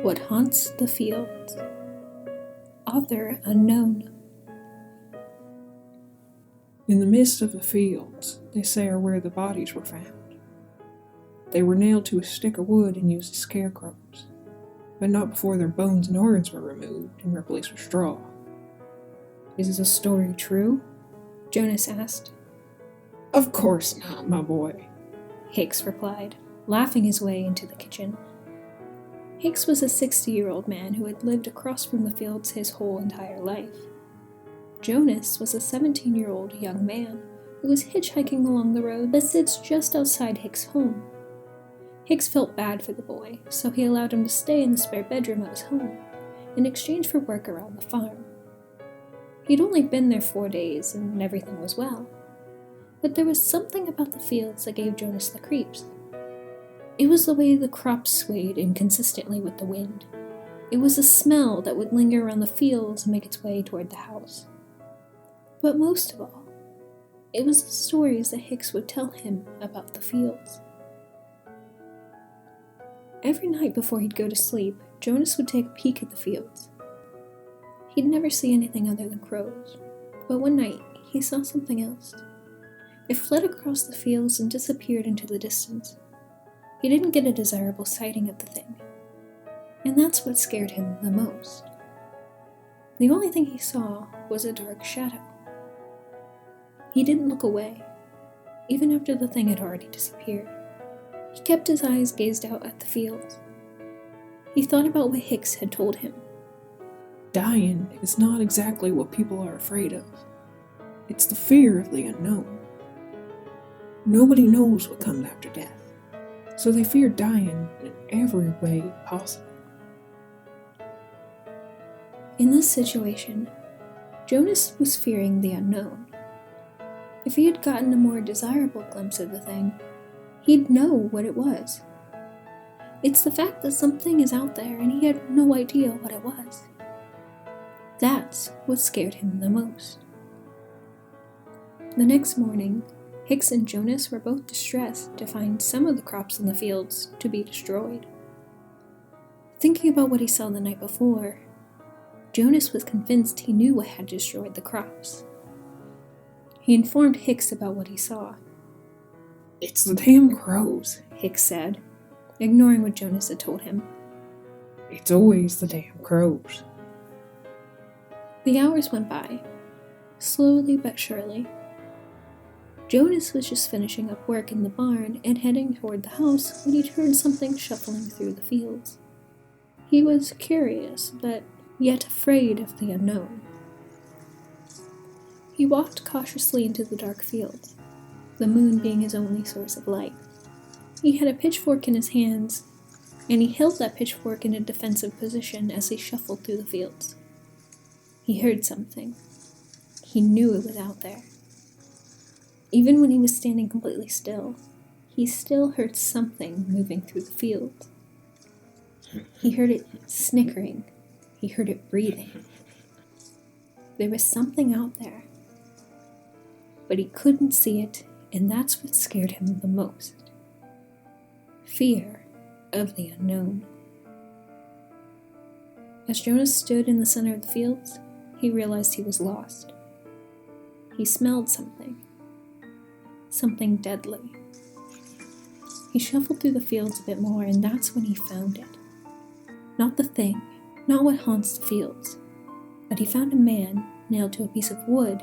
What Haunts the Fields. Author unknown. In the midst of the fields, they say, are where the bodies were found. They were nailed to a stick of wood and used as scarecrows, but not before their bones and organs were removed and replaced with straw. Is the story true? Jonas asked. Of course not, my boy, Hicks replied, laughing his way into the kitchen. Hicks was a 60-year-old man who had lived across from the fields his whole entire life. Jonas was a 17-year-old young man who was hitchhiking along the road that sits just outside Hicks' home. Hicks felt bad for the boy, so he allowed him to stay in the spare bedroom of his home, in exchange for work around the farm. He'd only been there 4 days, and everything was well. But there was something about the fields that gave Jonas the creeps. It was the way the crops swayed inconsistently with the wind. It was a smell that would linger around the fields and make its way toward the house. But most of all, it was the stories that Hicks would tell him about the fields. Every night before he'd go to sleep, Jonas would take a peek at the fields. He'd never see anything other than crows, but one night he saw something else. It fled across the fields and disappeared into the distance. He didn't get a desirable sighting of the thing, and that's what scared him the most. The only thing he saw was a dark shadow. He didn't look away, even after the thing had already disappeared. He kept his eyes gazed out at the fields. He thought about what Hicks had told him. Dying is not exactly what people are afraid of. It's the fear of the unknown. Nobody knows what comes after death, so they fear dying in every way possible. In this situation, Jonas was fearing the unknown. If he had gotten a more desirable glimpse of the thing, he'd know what it was. It's the fact that something is out there and he had no idea what it was. That's what scared him the most. The next morning, Hicks and Jonas were both distressed to find some of the crops in the fields to be destroyed. Thinking about what he saw the night before, Jonas was convinced he knew what had destroyed the crops. He informed Hicks about what he saw. It's the damn crows, Hicks said, ignoring what Jonas had told him. It's always the damn crows. The hours went by, slowly but surely. Jonas was just finishing up work in the barn and heading toward the house when he heard something shuffling through the fields. He was curious, but yet afraid of the unknown. He walked cautiously into the dark fields, the moon being his only source of light. He had a pitchfork in his hands, and he held that pitchfork in a defensive position as he shuffled through the fields. He heard something. He knew it was out there. Even when he was standing completely still, he still heard something moving through the fields. He heard it snickering. He heard it breathing. There was something out there, but he couldn't see it, and that's what scared him the most. Fear of the unknown. As Jonas stood in the center of the fields, he realized he was lost. He smelled something. Something deadly. He shuffled through the fields a bit more, and that's when he found it. Not the thing, not what haunts the fields, but he found a man nailed to a piece of wood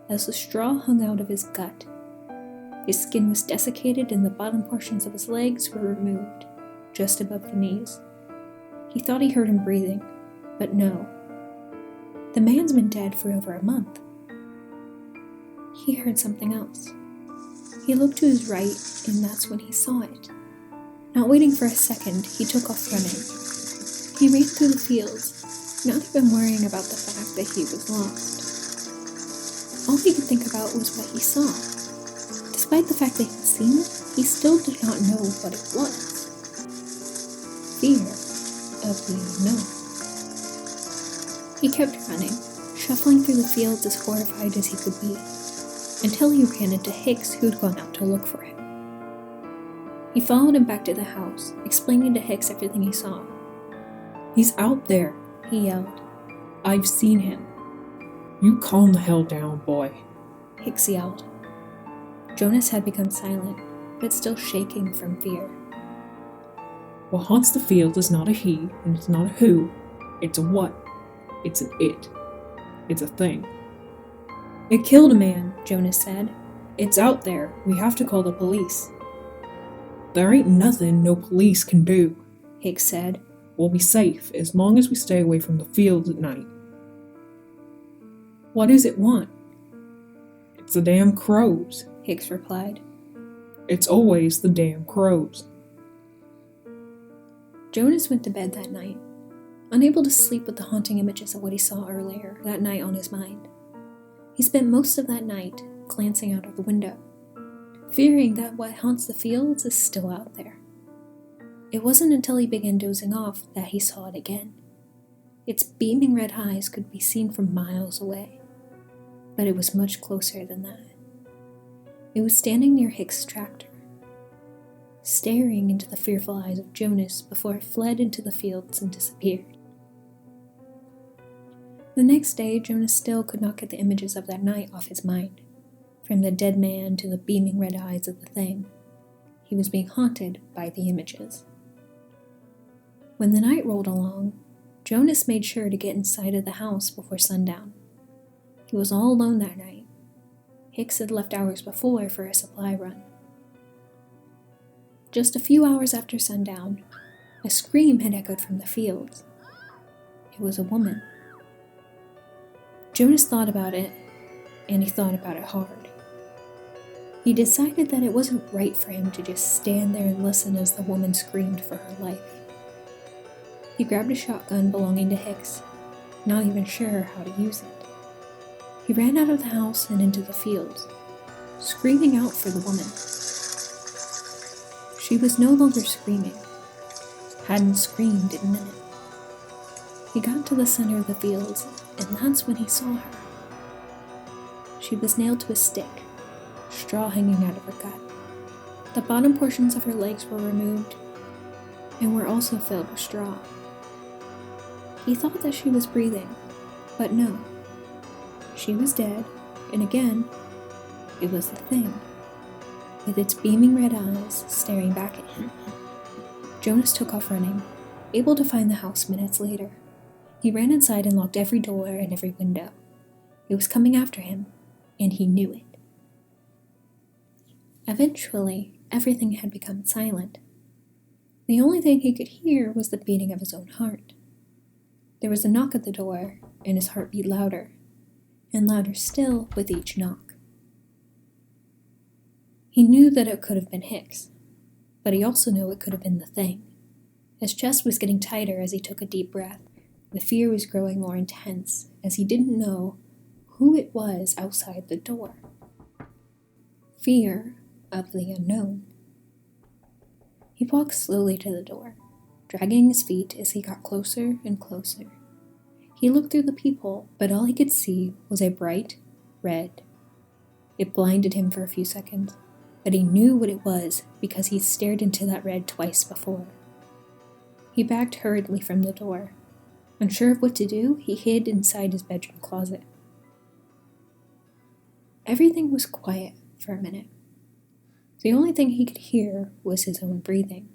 as the straw hung out of his gut. His skin was desiccated and the bottom portions of his legs were removed, just above the knees. He thought he heard him breathing, but no. The man's been dead for over a month. He heard something else. He looked to his right, and that's when he saw it. Not waiting for a second, he took off running. He raced through the fields, not even worrying about the fact that he was lost. All he could think about was what he saw. Despite the fact that he'd seen it, he still did not know what it was. Fear of the unknown. He kept running, shuffling through the fields as horrified as he could be, until he ran into Hicks, who'd gone out to look for him. He followed him back to the house, explaining to Hicks everything he saw. He's out there, he yelled. I've seen him. You calm the hell down, boy, Hicks yelled. Jonas had become silent, but still shaking from fear. What haunts the field is not a he, and it's not a who. It's a what. It's an it. It's a thing. It killed a man, Jonas said. It's out there. We have to call the police. There ain't nothing no police can do, Hicks said. We'll be safe as long as we stay away from the fields at night. What does it want? It's the damn crows, Hicks replied. It's always the damn crows. Jonas went to bed that night, unable to sleep with the haunting images of what he saw earlier that night on his mind. He spent most of that night glancing out of the window, fearing that what haunts the fields is still out there. It wasn't until he began dozing off that he saw it again. Its beaming red eyes could be seen from miles away, but it was much closer than that. It was standing near Hicks' tractor, staring into the fearful eyes of Jonas before it fled into the fields and disappeared. The next day, Jonas still could not get the images of that night off his mind. From the dead man to the beaming red eyes of the thing, he was being haunted by the images. When the night rolled along, Jonas made sure to get inside of the house before sundown. He was all alone that night. Hicks had left hours before for a supply run. Just a few hours after sundown, a scream had echoed from the fields. It was a woman. Jonas thought about it, and he thought about it hard. He decided that it wasn't right for him to just stand there and listen as the woman screamed for her life. He grabbed a shotgun belonging to Hicks, not even sure how to use it. He ran out of the house and into the fields, screaming out for the woman. She was no longer screaming, hadn't screamed in a minute. He got to the center of the fields, and that's when he saw her. She was nailed to a stick, straw hanging out of her gut. The bottom portions of her legs were removed, and were also filled with straw. He thought that she was breathing, but no. She was dead, and again, it was the thing, with its beaming red eyes staring back at him. Jonas took off running, able to find the house minutes later. He ran inside and locked every door and every window. It was coming after him, and he knew it. Eventually, everything had become silent. The only thing he could hear was the beating of his own heart. There was a knock at the door, and his heart beat louder, and louder still with each knock. He knew that it could have been Hicks, but he also knew it could have been the thing. His chest was getting tighter as he took a deep breath. The fear was growing more intense as he didn't know who it was outside the door. Fear of the unknown. He walked slowly to the door, dragging his feet as he got closer and closer. He looked through the peephole, but all he could see was a bright red. It blinded him for a few seconds, but he knew what it was because he'd stared into that red twice before. He backed hurriedly from the door. Unsure of what to do, he hid inside his bedroom closet. Everything was quiet for a minute. The only thing he could hear was his own breathing.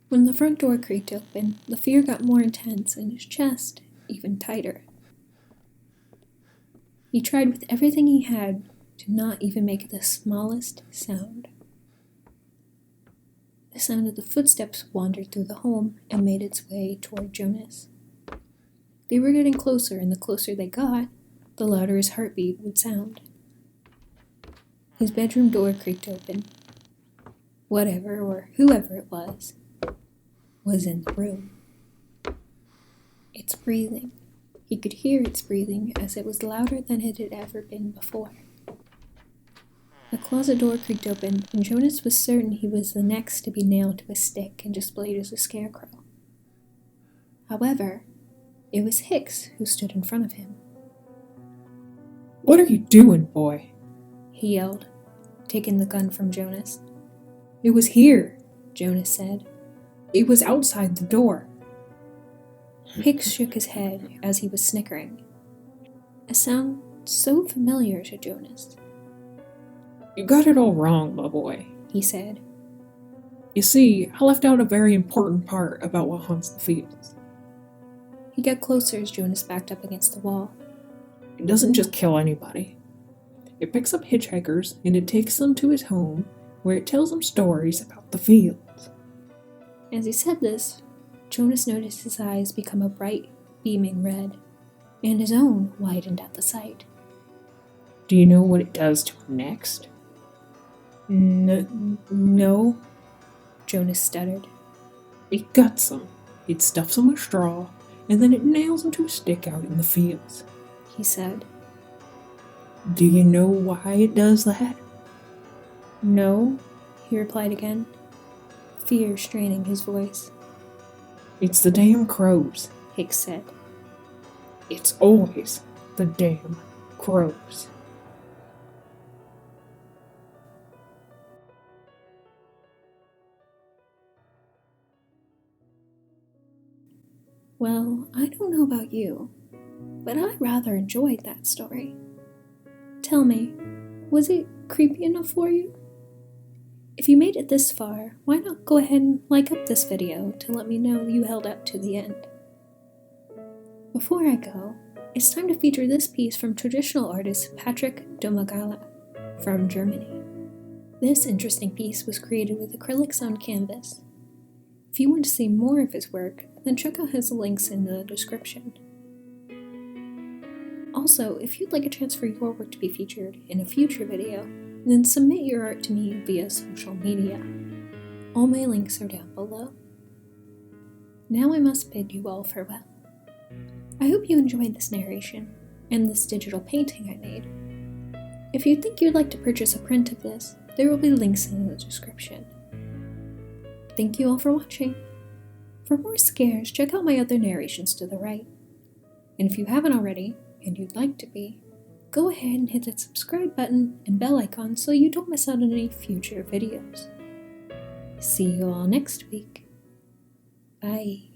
When the front door creaked open, the fear got more intense and his chest even tighter. He tried with everything he had to not even make the smallest sound. The sound of the footsteps wandered through the home and made its way toward Jonas. They were getting closer, and the closer they got, the louder his heartbeat would sound. His bedroom door creaked open. Whatever or whoever it was in the room. Its breathing. He could hear its breathing as it was louder than it had ever been before. The closet door creaked open, and Jonas was certain he was the next to be nailed to a stick and displayed as a scarecrow. However, it was Hicks who stood in front of him. What are you doing, boy? He yelled, taking the gun from Jonas. It was here, Jonas said. It was outside the door. Hicks shook his head as he was snickering, a sound so familiar to Jonas. You got it all wrong, my boy, he said. You see, I left out a very important part about what haunts the fields. He got closer as Jonas backed up against the wall. It doesn't just kill anybody. It picks up hitchhikers and it takes them to its home, where it tells them stories about the fields. As he said this, Jonas noticed his eyes become a bright, beaming red, and his own widened at the sight. Do you know what it does to him next? No, Jonas stuttered. It guts them. It stuffs them with straw, and then it nails them to a stick out in the fields, he said. Do you know why it does that? No, he replied again, fear straining his voice. It's the damn crows, Hicks said. It's always the damn crows. Well, I don't know about you, but I rather enjoyed that story. Tell me, was it creepy enough for you? If you made it this far, why not go ahead and like up this video to let me know you held up to the end. Before I go, it's time to feature this piece from traditional artist Patrick Domogalla from Germany. This interesting piece was created with acrylics on canvas. If you want to see more of his work, then check out his links in the description. Also, if you'd like a chance for your work to be featured in a future video, then submit your art to me via social media. All my links are down below. Now I must bid you all farewell. I hope you enjoyed this narration and this digital painting I made. If you think you'd like to purchase a print of this, there will be links in the description. Thank you all for watching. For more scares, check out my other narrations to the right. And if you haven't already, and you'd like to be, go ahead and hit that subscribe button and bell icon so you don't miss out on any future videos. See you all next week. Bye.